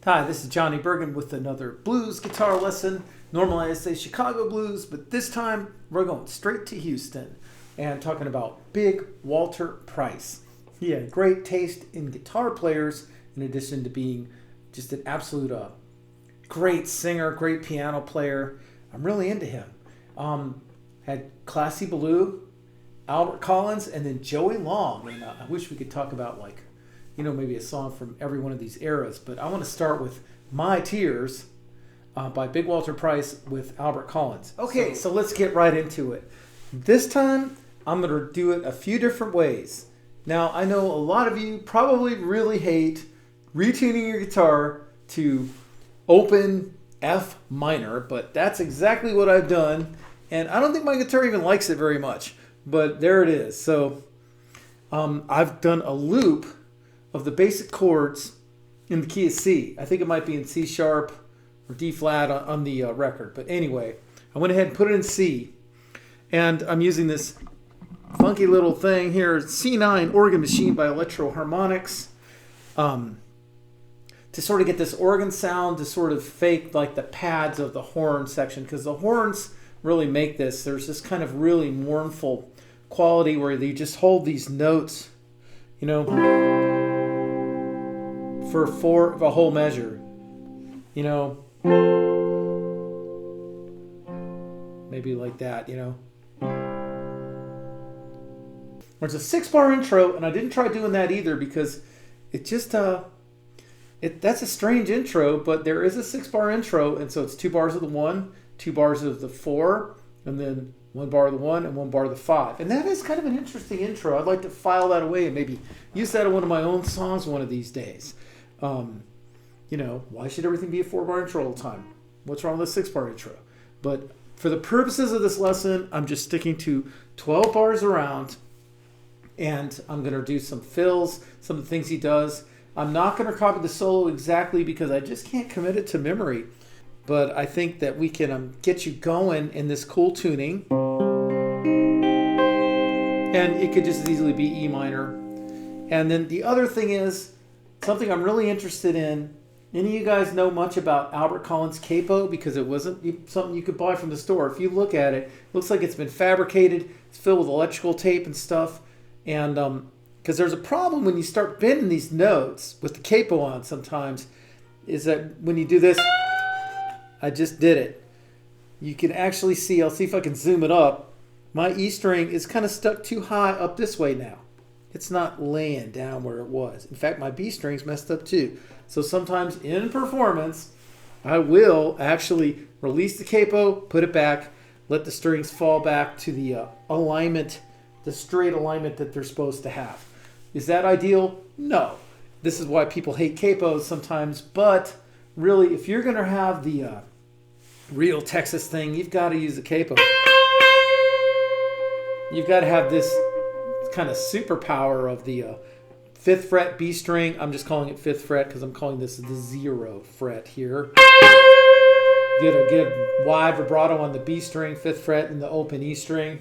Hi, this is Johnny Bergen with another blues guitar lesson. Normally I say Chicago blues, but this time we're going straight to Houston and talking about Big Walter Price. He had great taste in guitar players in addition to being just an absolute great singer, great piano player. I'm really into him. Had Classy Blue, Albert Collins, and then Joey Long. And I wish we could talk about maybe a song from every one of these eras, but I want to start with My Tears by Big Walter Price with Albert Collins. Okay, so let's get right into it. This time, I'm going to do it a few different ways. Now, I know a lot of you probably really hate retuning your guitar to open F minor, but that's exactly what I've done, and I don't think my guitar even likes it very much, but there it is. So I've done a loop of the basic chords in the key of C. I think it might be in C sharp or D flat on the record. But anyway, I went ahead and put it in C. And I'm using this funky little thing here, C9 organ machine by Electro Harmonics, to sort of get this organ sound to sort of fake like the pads of the horn section, because the horns really make this. There's this kind of really mournful quality where they just hold these notes, for a whole measure, maybe like that, There's a 6-bar intro, and I didn't try doing that either because it just that's a strange intro, but there is a 6-bar intro, and so it's 2 bars of the 1, 2 bars of the 4, and then 1 bar of the 1 and 1 bar of the 5. And that is kind of an interesting intro. I'd like to file that away and maybe use that in one of my own songs one of these days. Why should everything be a 4-bar intro all the time? What's wrong with a 6-bar intro? But for the purposes of this lesson, I'm just sticking to 12 bars around, and I'm going to do some fills, some of the things he does. I'm not going to copy the solo exactly because I just can't commit it to memory. But I think that we can get you going in this cool tuning. And it could just as easily be E minor. And then the other thing is, something I'm really interested in. Any of you guys know much about Albert Collins' capo? Because it wasn't something you could buy from the store. If you look at it, it looks like it's been fabricated. It's filled with electrical tape and stuff. And because there's a problem when you start bending these notes with the capo on sometimes, is that when you do this, I just did it. You can actually see, I'll see if I can zoom it up. My E string is kind of stuck too high up this way now. It's not laying down where it was. In fact, my B string's messed up too. So sometimes in performance, I will actually release the capo, put it back, let the strings fall back to the alignment, the straight alignment that they're supposed to have. Is that ideal? No. This is why people hate capos sometimes, but really, if you're going to have the real Texas thing, you've got to use the capo. You've got to have this kind of superpower of the 5th fret B string. I'm just calling it 5th fret because I'm calling this the 0 fret here. Get a good wide vibrato on the B string, 5th fret, and the open E string.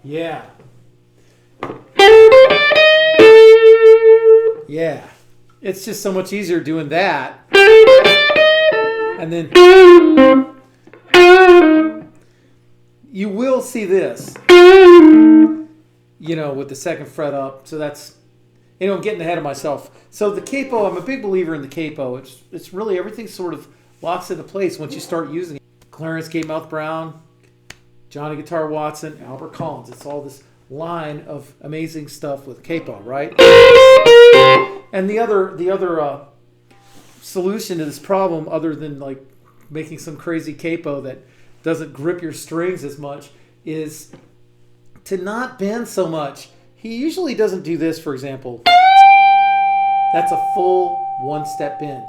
Yeah. Yeah. It's just so much easier doing that. And then you will see this, with the 2nd fret up. So that's, I'm getting ahead of myself. So the capo, I'm a big believer in the capo. It's really, everything sort of locks into place once you start using it. Clarence Gate Mouth Brown, Johnny Guitar Watson, Albert Collins. It's all this line of amazing stuff with capo, right? And the other solution to this problem, other than like making some crazy capo that doesn't grip your strings as much, is to not bend so much. He usually doesn't do this, for example. That's a full 1-step bend.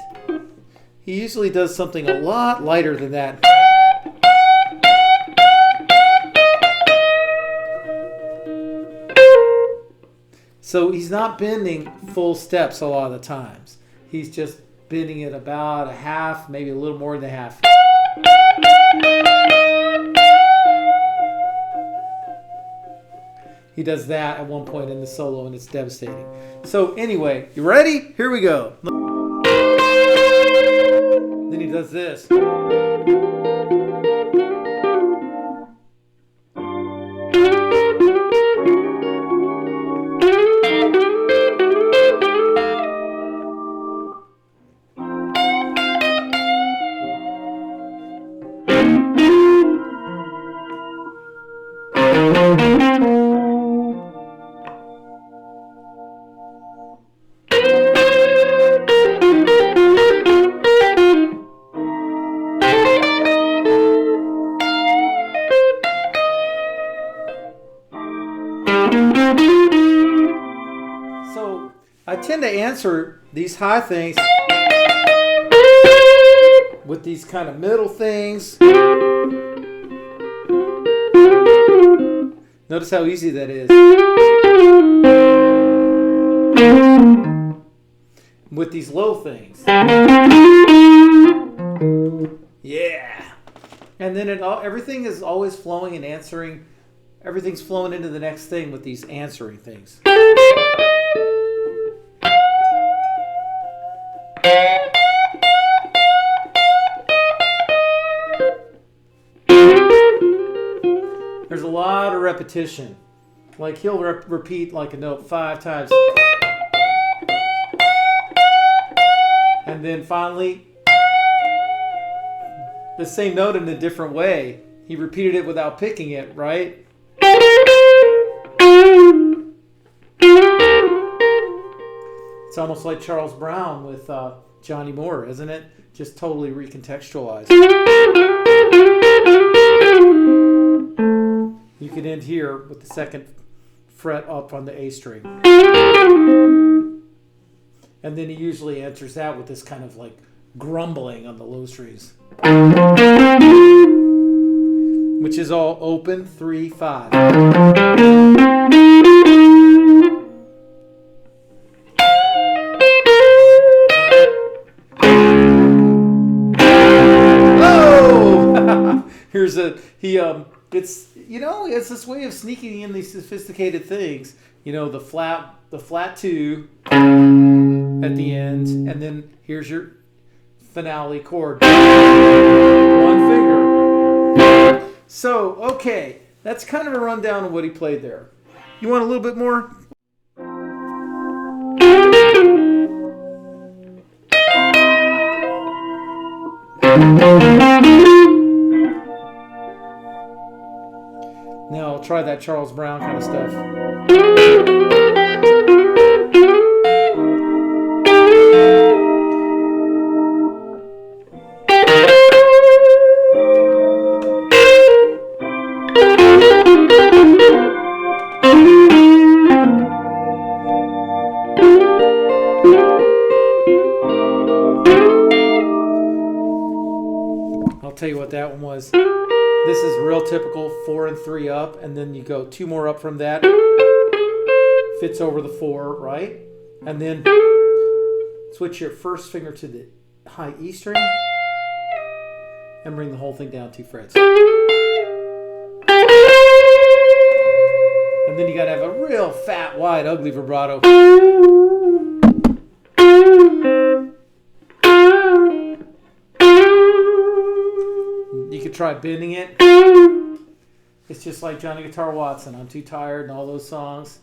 He usually does something a lot lighter than that. So he's not bending full steps a lot of the times. He's just bending it about a half, maybe a little more than a half. He does that at one point in the solo, and it's devastating. So anyway, you ready? Here we go. Then he does this. So I tend to answer these high things with these kind of middle things. Notice how easy that is. With these low things. Yeah. And then everything is always flowing and answering. Everything's flowing into the next thing with these answering things. There's a lot of repetition. Like he'll repeat like a note 5 times. And then finally, the same note in a different way. He repeated it without picking it, right? It's almost like Charles Brown with Johnny Moore, isn't it? Just totally recontextualized. You could end here with the 2nd fret up on the A string. And then he usually answers that with this kind of like grumbling on the low strings. Which is all open 3, 5. Oh! Here's it's it's this way of sneaking in these sophisticated things. The flat 2 at the end, and then here's your finale chord. 1 finger. So, okay, that's kind of a rundown of what he played there. You want a little bit more? Now I'll try that Charles Brown kind of stuff. I'll tell you what that one was. This is real typical 4 and 3 up, and then you go 2 more up from that. Fits over the 4, right? And then switch your first finger to the high E string and bring the whole thing down 2 frets. And then you gotta have a real fat, wide, ugly vibrato. You could try bending it. It's just like Johnny Guitar Watson, I'm Too Tired, and all those songs.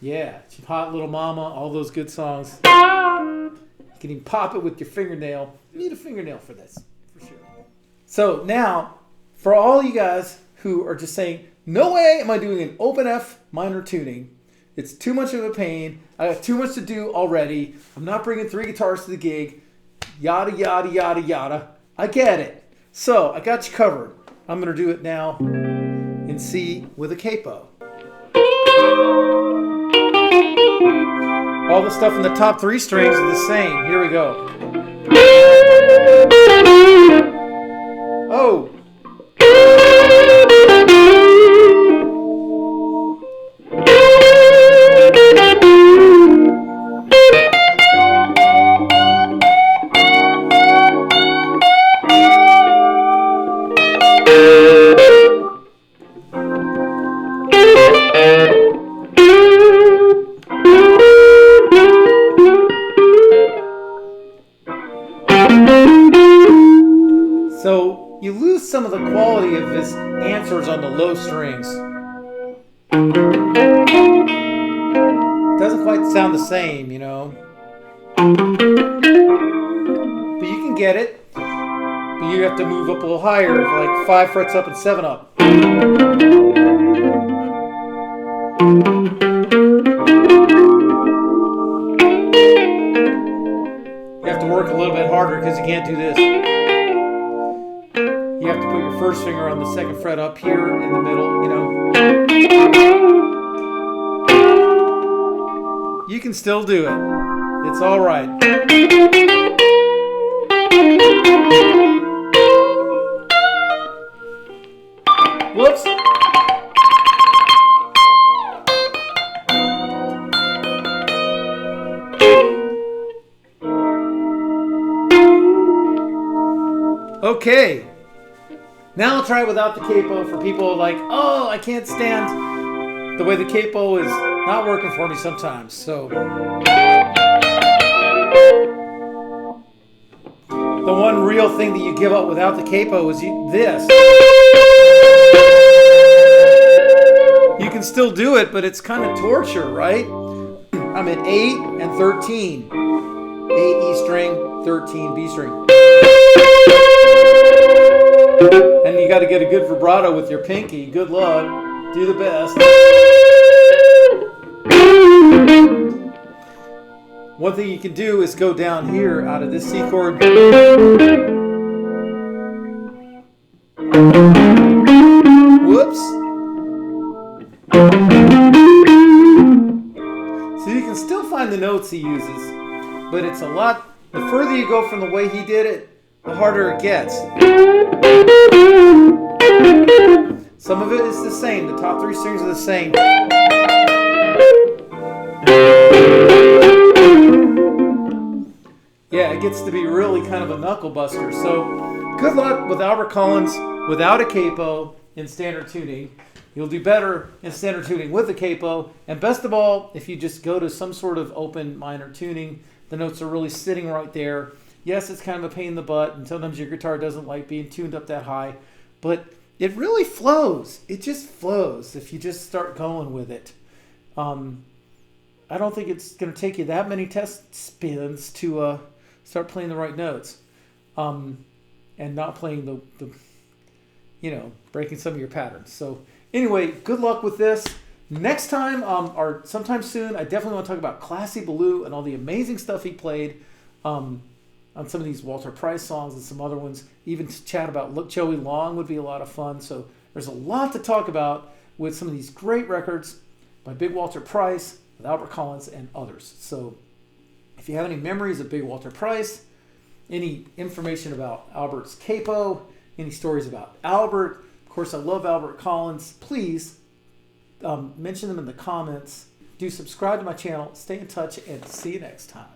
Yeah, Hot Little Mama, all those good songs. You can even pop it with your fingernail. You need a fingernail for this, for sure. So now, for all you guys who are just saying, no way am I doing an open F minor tuning. It's too much of a pain. I have too much to do already. I'm not bringing 3 guitars to the gig. Yada, yada, yada, yada. I get it. So I got you covered. I'm going to do it now in C with a capo. All the stuff in the top 3 strings are the same. Here we go. Oh. some of the quality of his answers on the low strings. It doesn't quite sound the same, you know. But you can get it. But you have to move up a little higher, like 5 frets up and 7 up. You have to work a little bit harder because you can't do this. You have to put your first finger on the 2nd fret up here in the middle, you know. You can still do it. It's all right. Whoops. Okay. Now I'll try it without the capo for people like, oh, I can't stand the way the capo is not working for me sometimes. So the one real thing that you give up without the capo is this. You can still do it, but it's kind of torture, right? I'm at 8 and 13. 8 E string, 13 B string. And you got to get a good vibrato with your pinky. Good luck. Do the best. One thing you can do is go down here out of this C chord. Whoops. So you can still find the notes he uses, but it's a lot. The further you go from the way he did it, the harder it gets. Some of it is the same. The top 3 strings are the same. Yeah, it gets to be really kind of a knuckle buster. So good luck with Albert Collins without a capo in standard tuning. You'll do better in standard tuning with a capo. And best of all, if you just go to some sort of open minor tuning, the notes are really sitting right there. Yes, it's kind of a pain in the butt, and sometimes your guitar doesn't like being tuned up that high, but it really flows. It just flows if you just start going with it. I don't think it's going to take you that many test spins to start playing the right notes, and not playing the breaking some of your patterns. So anyway, good luck with this. Next time, or sometime soon, I definitely want to talk about Classy Baloo and all the amazing stuff he played on some of these Walter Price songs and some other ones. Even to chat about Look Joey Long would be a lot of fun. So there's a lot to talk about with some of these great records by Big Walter Price, with Albert Collins, and others. So if you have any memories of Big Walter Price, any information about Albert's capo, any stories about Albert, of course I love Albert Collins, please mention them in the comments. Do subscribe to my channel, stay in touch, and see you next time.